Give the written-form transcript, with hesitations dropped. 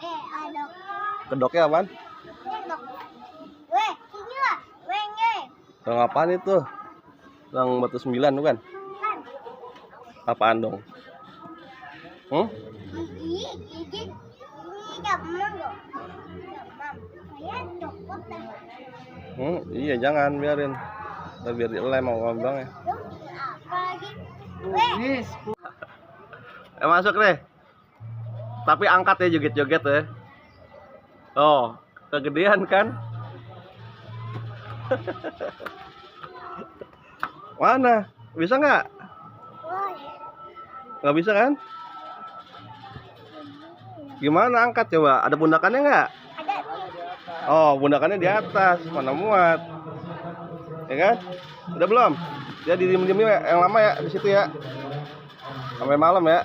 Adok. Kedoknya apaan? Adok. Weh, sini lah. Wenge. Yang apaan itu? Yang batu 9 bukan? Kan. Apaan dong? Ini jamam dong. Jamam. Saya cokot dah. Iya jangan biarin. Biar dilem mau bang ya. Apa lagi? Weh. Masuk deh. Tapi angkat ya joget-joget ya. Oh, kegedean kan? Mana? Bisa nggak? Woi. Nggak bisa kan? Gimana angkat coba? Ada pundakannya nggak? Ada. Oh, pundakannya di atas. Mana muat? Ya kan? Udah belum? Ya diem-diem yang lama ya di situ ya. Sampai malam ya.